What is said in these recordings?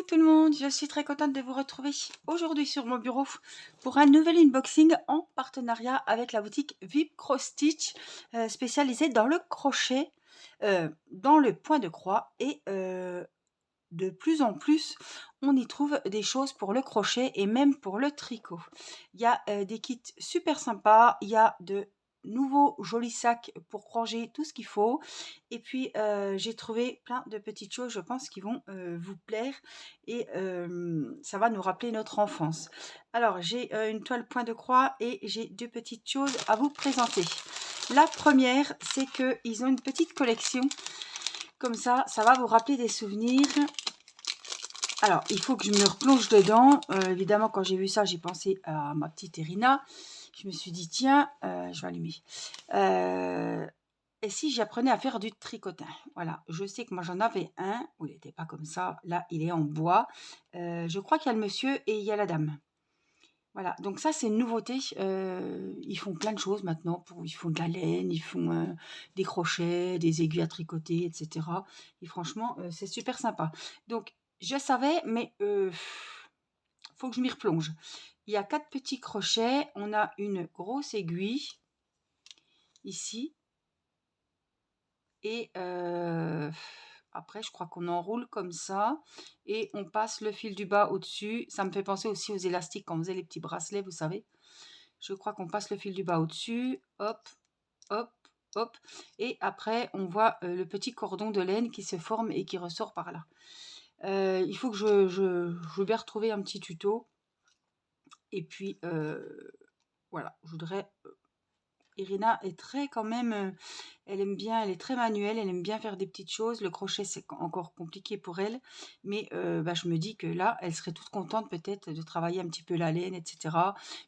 tout le monde, je suis très contente de vous retrouver aujourd'hui sur mon bureau pour un nouvel unboxing en partenariat avec la boutique VIP Cross Stitch spécialisée dans le crochet, dans le point de croix et de plus en plus on y trouve des choses pour le crochet et même pour le tricot. Il y a des kits super sympas, il y a de nouveaux jolis sacs pour ranger tout ce qu'il faut et puis j'ai trouvé plein de petites choses, je pense, qui vont vous plaire et ça va nous rappeler notre enfance. Alors j'ai une toile point de croix et j'ai deux petites choses à vous présenter. La première, c'est qu'ils ont une petite collection comme ça va vous rappeler des souvenirs. Alors, il faut que je me replonge dedans. Évidemment, quand j'ai vu ça, j'ai pensé à ma petite Irina. Je me suis dit, tiens, je vais allumer. Et si j'apprenais à faire du tricotin? Voilà, je sais que moi j'en avais un. Il n'était pas comme ça. Là, il est en bois. Je crois qu'il y a le monsieur et il y a la dame. Voilà, donc ça c'est une nouveauté. Ils font plein de choses maintenant. Ils font de la laine, ils font des crochets, des aiguilles à tricoter, etc. Et franchement, c'est super sympa. Donc, je savais, mais faut que je m'y replonge. Il y a 4 petits crochets. On a une grosse aiguille ici. Et après, je crois qu'on enroule comme ça. Et on passe le fil du bas au-dessus. Ça me fait penser aussi aux élastiques quand on faisait les petits bracelets, vous savez. Je crois qu'on passe le fil du bas au-dessus. Hop, hop, hop. Et après, on voit le petit cordon de laine qui se forme et qui ressort par là. Il faut que je vais retrouver un petit tuto. Et puis, voilà, je voudrais... Irina est très quand même, elle aime bien, elle est très manuelle, elle aime bien faire des petites choses. Le crochet, c'est encore compliqué pour elle. Mais je me dis que là, elle serait toute contente peut-être de travailler un petit peu la laine, etc.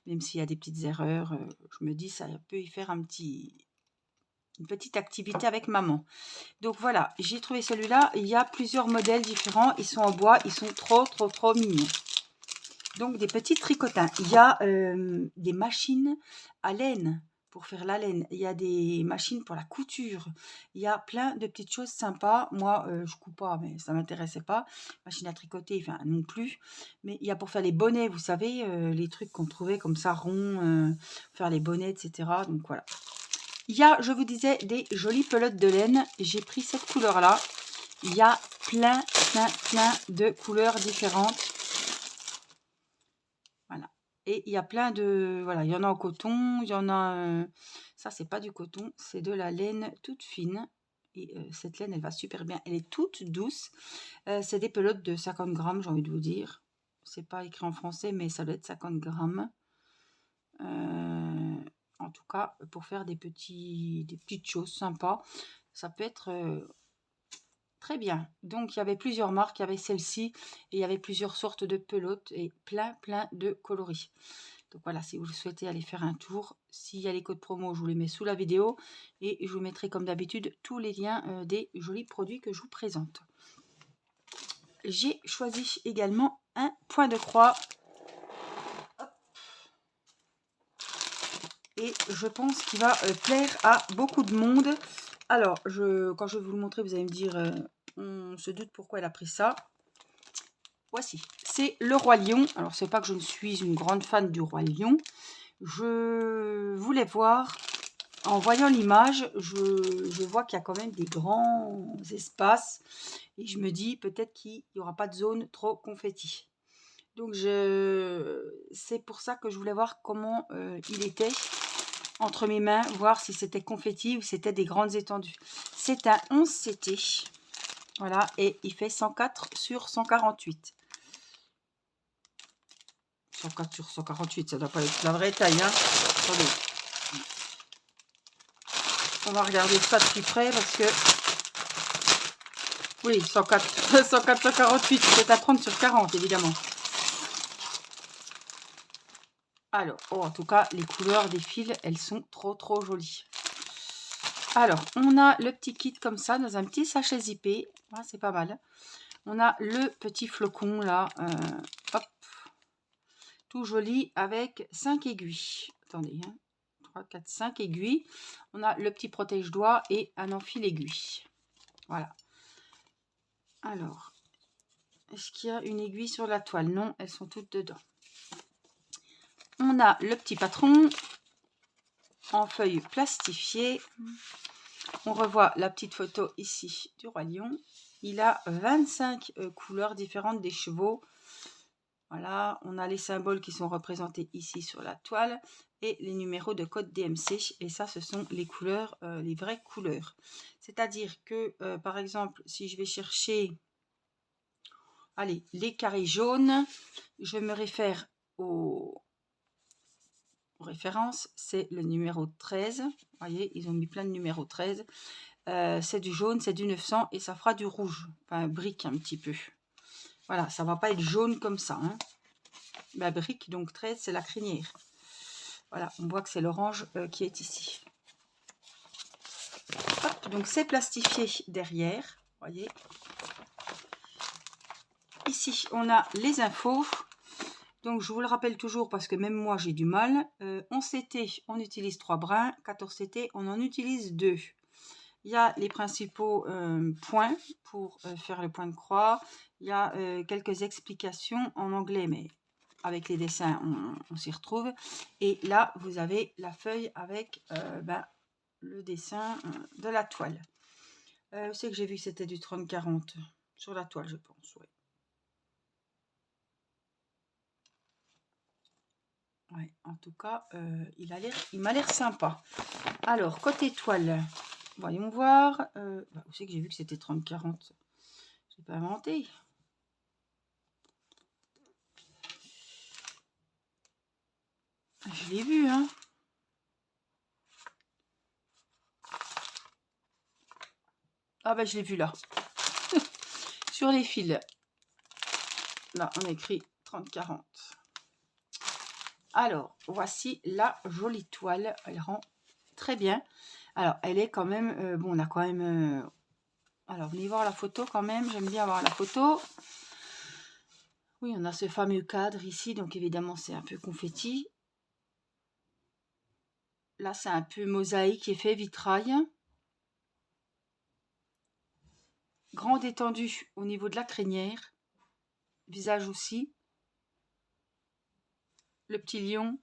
Même s'il y a des petites erreurs, je me dis ça peut y faire une petite activité avec maman. Donc voilà, j'ai trouvé celui-là. Il y a plusieurs modèles différents. Ils sont en bois, ils sont trop mignons. Donc des petits tricotins. Il y a des machines à laine pour faire la laine. Il y a des machines pour la couture. Il y a plein de petites choses sympas. Moi, je coupe pas, mais ça m'intéressait pas. Machine à tricoter, enfin non plus. Mais il y a pour faire les bonnets, vous savez, les trucs qu'on trouvait comme ça ronds, faire les bonnets, etc. Donc voilà. Il y a, je vous disais, des jolies pelotes de laine. J'ai pris cette couleur-là. Il y a plein de couleurs différentes. Voilà. Et il y a plein de... Voilà, il y en a en coton, il y en a... ça, c'est pas du coton, c'est de la laine toute fine. Et cette laine, elle va super bien. Elle est toute douce. C'est des pelotes de 50 grammes, j'ai envie de vous dire. C'est pas écrit en français, mais ça doit être 50 grammes. En tout cas, pour faire des petites choses sympas, ça peut être... très bien. Donc, il y avait plusieurs marques. Il y avait celle-ci et il y avait plusieurs sortes de pelotes et plein de coloris. Donc voilà, si vous souhaitez aller faire un tour, s'il y a les codes promo, je vous les mets sous la vidéo et je vous mettrai comme d'habitude tous les liens des jolis produits que je vous présente. J'ai choisi également un point de croix. Hop. Et je pense qu'il va plaire à beaucoup de monde. Alors, quand je vais vous le montrer, vous allez me dire, on se doute pourquoi elle a pris ça. Voici, c'est le Roi Lion. Alors, c'est pas que je ne suis une grande fan du Roi Lion. Je voulais voir, en voyant l'image, je vois qu'il y a quand même des grands espaces. Et je me dis, peut-être qu'il n'y aura pas de zone trop confetti. Donc, c'est pour ça que je voulais voir comment il était entre mes mains, voir si c'était confetti ou c'était des grandes étendues. C'est un 11 CT. Voilà, et il fait 104 sur 148. 104 sur 148, ça doit pas être la vraie taille, hein. Attendez. On va regarder ça de plus près parce que... Oui, 104, 104, 148, c'est à prendre sur 40, évidemment. Alors, oh, en tout cas, les couleurs des fils, elles sont trop jolies. Alors, on a le petit kit comme ça, dans un petit sachet zippé. Ah, c'est pas mal. On a le petit flocon, là. Hop. Tout joli, avec 5 aiguilles. Attendez, hein. 3, 4, 5 aiguilles. On a le petit protège-doigts et un enfile aiguille. Voilà. Alors, Est-ce qu'il y a une aiguille sur la toile? Non, elles sont toutes dedans. On a le petit patron en feuille plastifiée. On revoit la petite photo ici du roi lion. Il a 25 couleurs différentes des chevaux. Voilà, on a les symboles qui sont représentés ici sur la toile et les numéros de code DMC. Et ça, ce sont les couleurs, les vraies couleurs. C'est-à-dire que, par exemple, si je vais chercher, allez, les carrés jaunes, je me réfère aux références. C'est le numéro 13. Vous voyez, ils ont mis plein de numéros 13. C'est du jaune, c'est du 900 et ça fera du rouge. Enfin, brique un petit peu. Voilà, ça va pas être jaune comme ça. Hein. La brique, donc 13, c'est la crinière. Voilà, on voit que c'est l'orange qui est ici. Hop, donc c'est plastifié derrière. Voyez. Ici, on a les infos. Donc, je vous le rappelle toujours parce que même moi, j'ai du mal. 11CT, on utilise 3 brins. 14CT, on en utilise 2. Il y a les principaux points pour faire le point de croix. Il y a quelques explications en anglais, mais avec les dessins, on s'y retrouve. Et là, vous avez la feuille avec le dessin de la toile. Je sais que j'ai vu que c'était du 30-40 sur la toile, je pense. Ouais. Ouais, en tout cas, il m'a l'air sympa. Alors, côté toile, voyons voir. Où c'est que j'ai vu que c'était 30-40? J'ai pas inventé. Je l'ai vu, hein. Ah ben, je l'ai vu là. Sur les fils. Là, on a écrit 30-40. Alors, voici la jolie toile. Elle rend très bien. Alors, elle est quand même... bon, on a quand même... alors, venez voir la photo quand même. J'aime bien voir la photo. Oui, on a ce fameux cadre ici. Donc, évidemment, c'est un peu confetti. Là, c'est un peu mosaïque effet vitrail. Grande étendue au niveau de la crinière. Visage aussi. Le petit lion.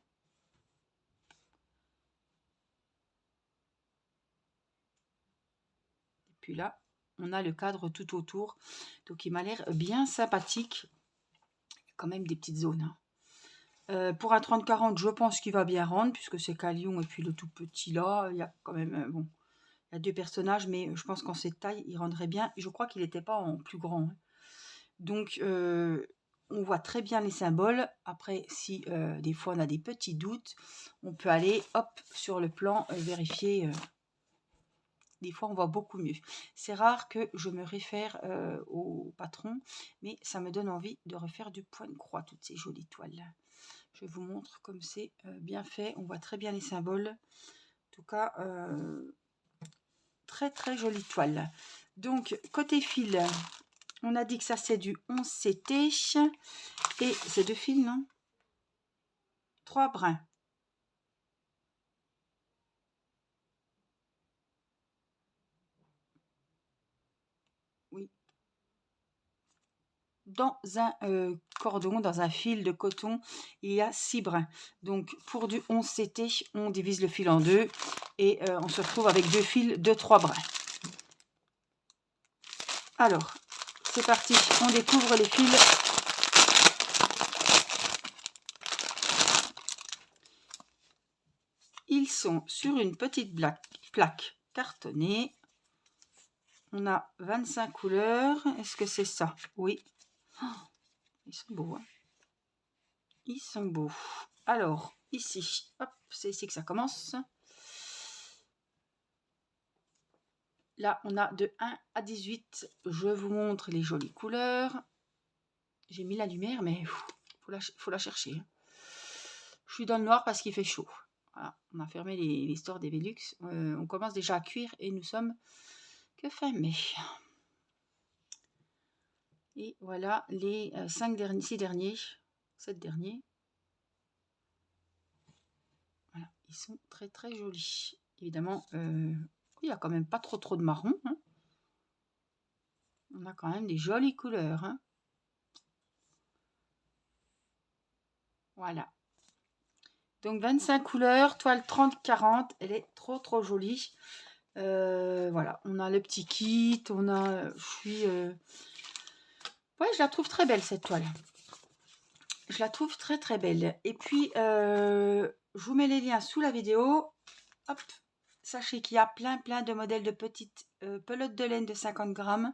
Et puis là, on a le cadre tout autour. Donc, il m'a l'air bien sympathique. Il y a quand même des petites zones. Hein. Pour un 30-40, je pense qu'il va bien rendre, puisque c'est qu'un lion et puis le tout petit là, il y a quand même, bon, il y a 2 personnages, mais je pense qu'en cette taille, il rendrait bien. Je crois qu'il n'était pas en plus grand. Hein. Donc, on voit très bien les symboles. Après, si des fois on a des petits doutes, on peut aller, hop, sur le plan, vérifier. Des fois, on voit beaucoup mieux. C'est rare que je me réfère au patron, mais ça me donne envie de refaire du point de croix, toutes ces jolies toiles. Je vous montre comme c'est bien fait. On voit très bien les symboles. En tout cas, très très jolie toile. Donc, côté fil, on a dit que ça c'est du 11CT. Et c'est 2 fils, non? 3 brins. Oui. Dans un cordon, dans un fil de coton, il y a 6 brins. Donc, pour du 11CT, on divise le fil en 2 et on se retrouve avec 2 fils de 3 brins. Alors, c'est parti, on découvre les fils. Ils sont sur une petite plaque cartonnée. On a 25 couleurs. Est-ce que c'est ça? Oui. Oh, ils sont beaux. Hein, ils sont beaux. Alors, ici, hop, c'est ici que ça commence. Là, on a de 1 à 18. Je vous montre les jolies couleurs. J'ai mis la lumière, mais il faut la chercher. Je suis dans le noir parce qu'il fait chaud. Voilà, on a fermé les stores des Velux. On commence déjà à cuire et nous sommes que fin mai. Et voilà les 6 derniers, 7 derniers. Voilà, ils sont très très jolis. Évidemment, il n'y a quand même pas trop de marron. Hein. On a quand même des jolies couleurs. Hein. Voilà. Donc 25 couleurs, toile 30-40, elle est trop jolie. Voilà, on a le petit kit, on a... Ouais, je la trouve très belle cette toile. Je la trouve très belle. Et puis, je vous mets les liens sous la vidéo. Hop, sachez qu'il y a plein de modèles de petites pelotes de laine de 50 grammes.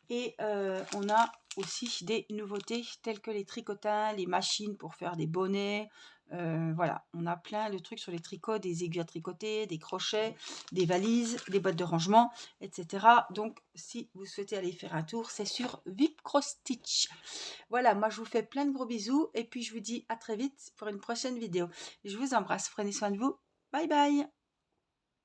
Et on a aussi des nouveautés telles que les tricotins, les machines pour faire des bonnets. Voilà, on a plein de trucs sur les tricots, des aiguilles à tricoter, des crochets, des valises, des boîtes de rangement, etc. Donc, si vous souhaitez aller faire un tour, c'est sur VIP Cross Stitch. Voilà, moi je vous fais plein de gros bisous et puis je vous dis à très vite pour une prochaine vidéo. Je vous embrasse, prenez soin de vous. Bye bye.